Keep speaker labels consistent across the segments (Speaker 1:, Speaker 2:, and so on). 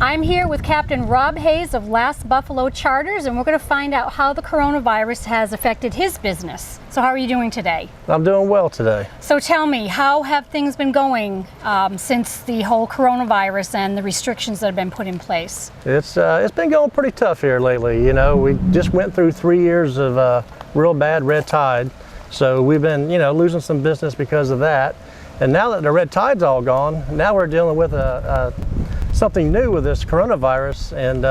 Speaker 1: I'm here with Captain Rob Hayes of Last Buffalo Charters, and we're going to find out how the coronavirus has affected his business. So how are you doing today?
Speaker 2: I'm doing well today.
Speaker 1: So tell me, how have things been going since the whole coronavirus and the restrictions that have been put in place?
Speaker 2: It's been going pretty tough here lately. You know, we just went through 3 years of real bad red tide, so we've been, losing some business because of that. And now that the red tide's all gone, now we're dealing with something new with this coronavirus, and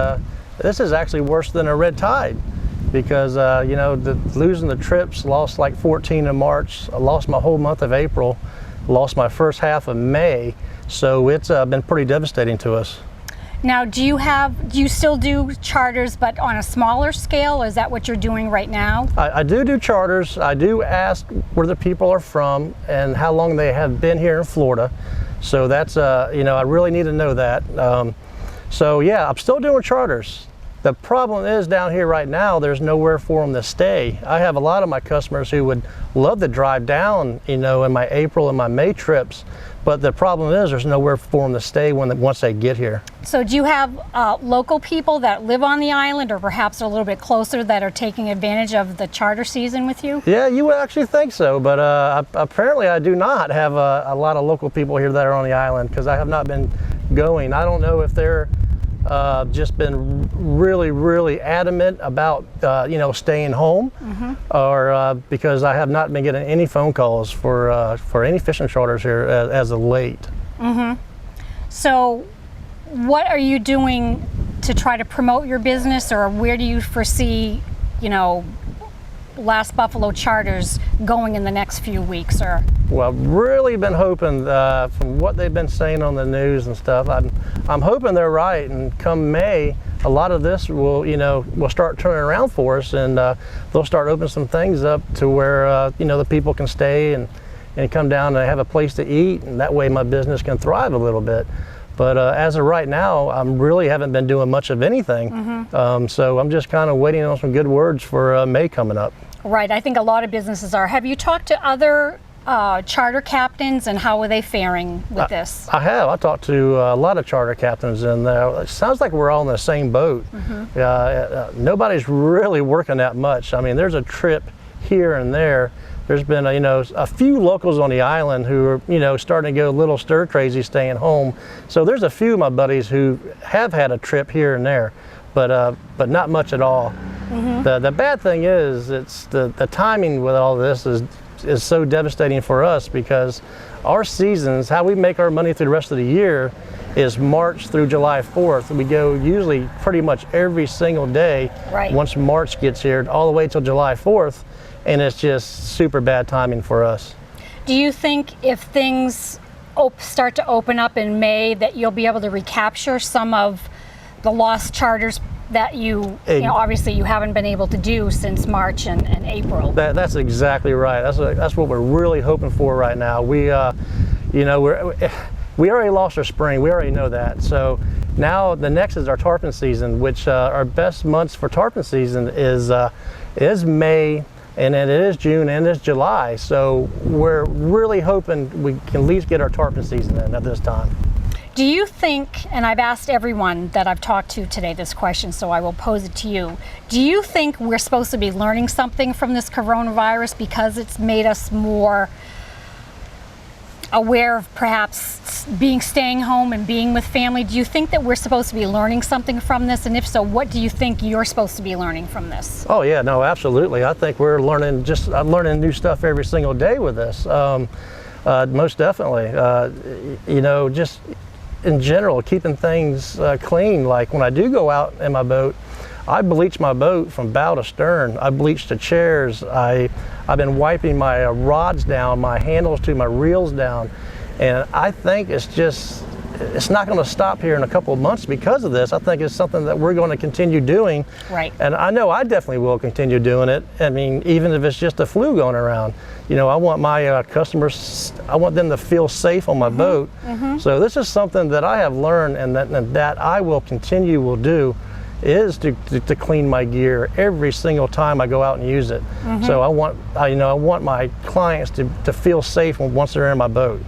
Speaker 2: this is actually worse than a red tide because losing the trips, lost like 14 in March, I lost my whole month of April, lost my first half of May, so it's been pretty devastating to us.
Speaker 1: Now, do you still do charters but on a smaller scale? Is that what you're doing right now?
Speaker 2: I do charters. I do ask where the people are from and how long they have been here in Florida. So that's, I really need to know that. So yeah, I'm still doing charters. The problem is down here right now, there's nowhere for them to stay. I have a lot of my customers who would love to drive down, in my April and my May trips, but the problem is there's nowhere for them to stay once they get here.
Speaker 1: So do you have local people that live on the island, or perhaps a little bit closer, that are taking advantage of the charter season with you?
Speaker 2: Yeah, you would actually think so, but apparently I do not have a lot of local people here that are on the island because I have not been going. I don't know if they're just been really adamant about staying home, or because I have not been getting any phone calls for any fishing charters here as of late.
Speaker 1: So what are you doing to try to promote your business, or where do you foresee Last Buffalo Charters going in the next few weeks? Or
Speaker 2: well, I've really been hoping, from what they've been saying on the news and stuff, I'm hoping they're right, and come May, a lot of this will start turning around for us, and they'll start opening some things up to where the people can stay and come down and have a place to eat, and that way my business can thrive a little bit. But as of right now, I really haven't been doing much of anything. So I'm just kind of waiting on some good words for May coming up.
Speaker 1: Right, I think a lot of businesses are. Have you talked to other charter captains, and how are they faring with this?
Speaker 2: I have. I talked to a lot of charter captains, and it sounds like we're all in the same boat. Nobody's really working that much. I mean, there's a trip here and there. There's been a few locals on the island who are starting to go a little stir crazy staying home. So there's a few of my buddies who have had a trip here and there, but not much at all. The bad thing is it's the timing with all this is so devastating for us, because our seasons, how we make our money through the rest of the year, is March through July 4th. We go usually pretty much every single day once March gets here, all the way till July 4th. And it's just super bad timing for us.
Speaker 1: Do you think if things start to open up in May that you'll be able to recapture some of the lost charters that obviously you haven't been able to do since March and April? That's
Speaker 2: exactly right. That's what we're really hoping for right now. We already lost our spring. We already know that. So now the next is our tarpon season, which our best months for tarpon season is May, and then it is June, and it's July. So we're really hoping we can at least get our tarpon season in at this time.
Speaker 1: Do you think, and I've asked everyone that I've talked to today this question, so I will pose it to you. Do you think we're supposed to be learning something from this coronavirus because it's made us more aware of perhaps staying home and being with family? Do you think that we're supposed to be learning something from this? And if so, what do you think you're supposed to be learning from this?
Speaker 2: Oh yeah, no, absolutely. I think we're learning new stuff every single day with this. Most definitely. Just in general, keeping things clean. Like when I do go out in my boat, I bleach my boat from bow to stern. I bleach the chairs. I've been wiping my rods down, my handles to my reels down, and I think it's not going to stop here in a couple of months because of this. I think it's something that we're going to continue doing.
Speaker 1: Right.
Speaker 2: And I know I definitely will continue doing it. I mean, even if it's just a flu going around. I want my customers, I want them to feel safe on my boat. So this is something that I have learned, and that I will do, is to clean my gear every single time I go out and use it. So I want my clients to feel safe once they're in my boat.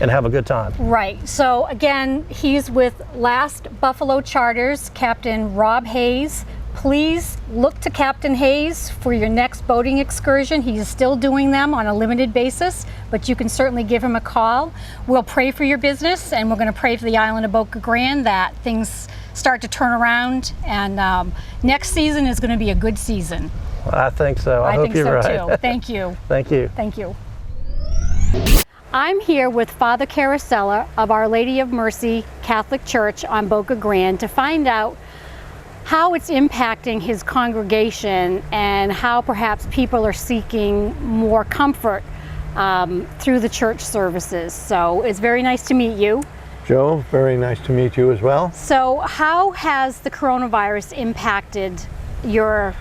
Speaker 2: and have a good time.
Speaker 1: Right. So again, he's with Last Buffalo Charters, Captain Rob Hayes. Please look to Captain Hayes for your next boating excursion. He's still doing them on a limited basis, but you can certainly give him a call. We'll pray for your business, and we're going to pray for the island of Boca Grande that things start to turn around, and next season is going to be a good season.
Speaker 2: I think so. I hope
Speaker 1: think
Speaker 2: you're
Speaker 1: so
Speaker 2: right.
Speaker 1: Too. Thank you.
Speaker 2: Thank you.
Speaker 1: Thank you. I'm here with Father Carosella of Our Lady of Mercy Catholic Church on Boca Grande to find out how it's impacting his congregation and how perhaps people are seeking more comfort through the church services. So it's very nice to meet you.
Speaker 3: Joe, very nice to meet you as well.
Speaker 1: So how has the coronavirus impacted your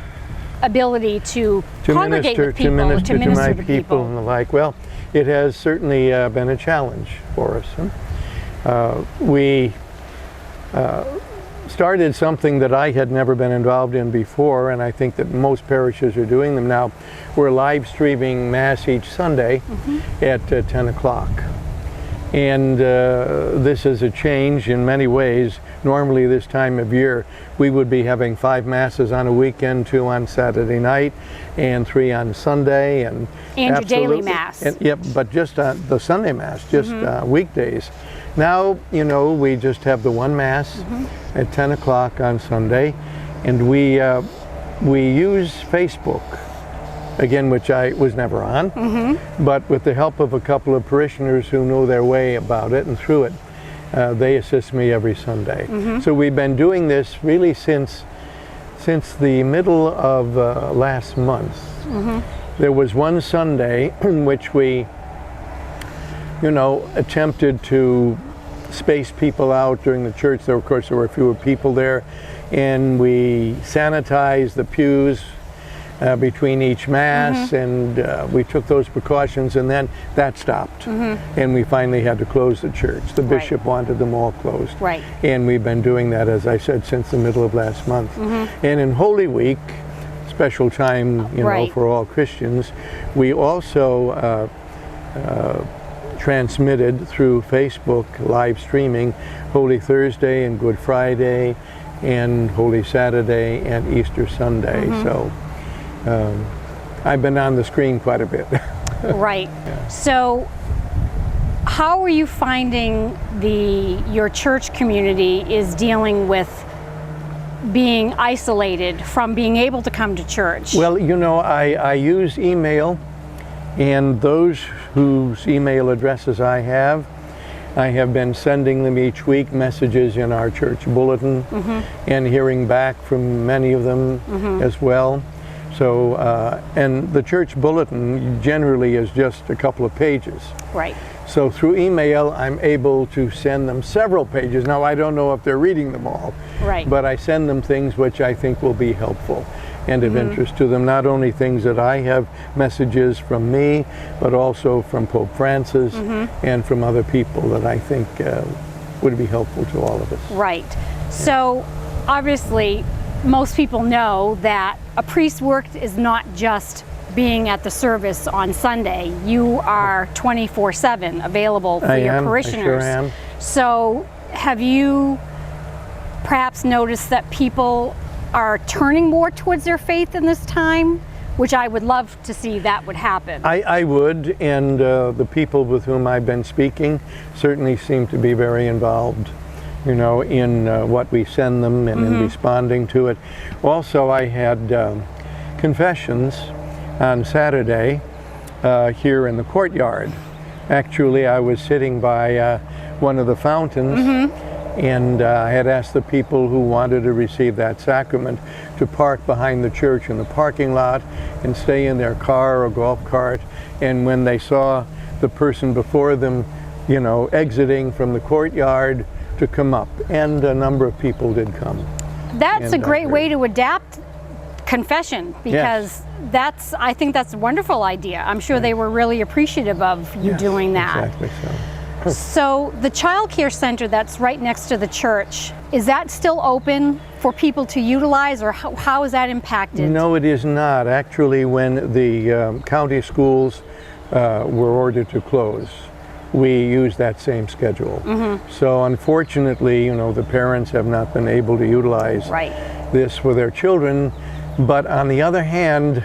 Speaker 1: ability to congregate with people,
Speaker 3: to minister to my people and the like? Well, it has certainly been a challenge for us. We started something that I had never been involved in before, and I think that most parishes are doing them now. We're live streaming Mass each Sunday at 10 o'clock. And this is a change in many ways. Normally this time of year we would be having 5 Masses on a weekend, 2 on Saturday night and 3 on Sunday. And
Speaker 1: your daily Mass.
Speaker 3: And, yep, but just the Sunday Mass, just weekdays. Now, you know, we just have the one Mass at 10 o'clock on Sunday, and we use Facebook, again, which I was never on, but with the help of a couple of parishioners who know their way about it and through it, they assist me every Sunday. So we've been doing this really since the middle of last month. There was one Sunday in which we, you know, attempted to space people out during the church. There, of course, there were fewer people there, and we sanitized the pews between each Mass, and we took those precautions, and then that stopped. And we finally had to close the church. The bishop wanted them all closed. And we've been doing that, as I said, since the middle of last month. And in Holy Week, special time, you know, for all Christians, we also transmitted through Facebook live streaming Holy Thursday and Good Friday and Holy Saturday and Easter Sunday. So I've been on the screen quite a bit.
Speaker 1: So how are you finding your church community is dealing with being isolated from being able to come to church?
Speaker 3: Well, you know, I use email, and those whose email addresses I have been sending them each week messages in our church bulletin, and hearing back from many of them as well. So, and the church bulletin generally is just a couple of pages. So through email, I'm able to send them several pages. Now, I don't know if they're reading them all, but I send them things which I think will be helpful and of interest to them. Not only things that I have messages from me, but also from Pope Francis and from other people that I think would be helpful to all of us.
Speaker 1: So obviously, most people know that a priest's work is not just being at the service on Sunday. You are 24/7 available for your parishioners.
Speaker 3: I sure am.
Speaker 1: So have you perhaps noticed that people are turning more towards their faith in this time? Which I would love to see that would happen.
Speaker 3: I would, and the people with whom I've been speaking certainly seem to be very involved, you know, in what we send them and in responding to it. Also, I had confessions on Saturday here in the courtyard. Actually, I was sitting by one of the fountains, and I had asked the people who wanted to receive that sacrament to park behind the church in the parking lot and stay in their car or golf cart. And when they saw the person before them, you know, exiting from the courtyard, to come up. And a number of people did come.
Speaker 1: That's a great way to adapt confession, because I think that's a wonderful idea. I'm sure they were really appreciative of you doing that.
Speaker 3: Exactly so.
Speaker 1: So the child care center that's right next to the church, is that still open for people to utilize, or how is that impacted?
Speaker 3: No, it is not. Actually, when the county schools were ordered to close, we use that same schedule. So unfortunately, you know, the parents have not been able to utilize this for their children. But on the other hand,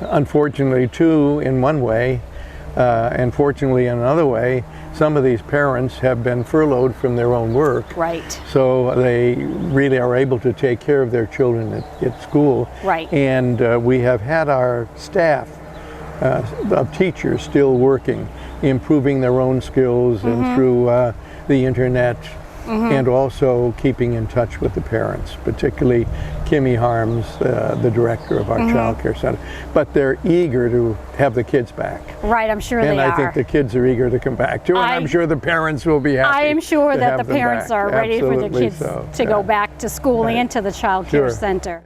Speaker 3: unfortunately too, in one way, and fortunately in another way, some of these parents have been furloughed from their own work.
Speaker 1: Right.
Speaker 3: So they really are able to take care of their children at school.
Speaker 1: Right.
Speaker 3: And we have had our staff of teachers still working, improving their own skills and through the internet, and also keeping in touch with the parents, particularly Kimmy Harms, the director of our child care center. But they're eager to have the kids back.
Speaker 1: Right, I'm sure
Speaker 3: And
Speaker 1: they
Speaker 3: I
Speaker 1: are.
Speaker 3: think the kids are eager to come back too, and I'm sure the parents will be happy.
Speaker 1: I am sure
Speaker 3: to
Speaker 1: that
Speaker 3: have
Speaker 1: the
Speaker 3: them
Speaker 1: parents
Speaker 3: back.
Speaker 1: are ready for the
Speaker 3: Absolutely
Speaker 1: kids
Speaker 3: so.
Speaker 1: to go back to school and to the child care
Speaker 3: Sure.
Speaker 1: center.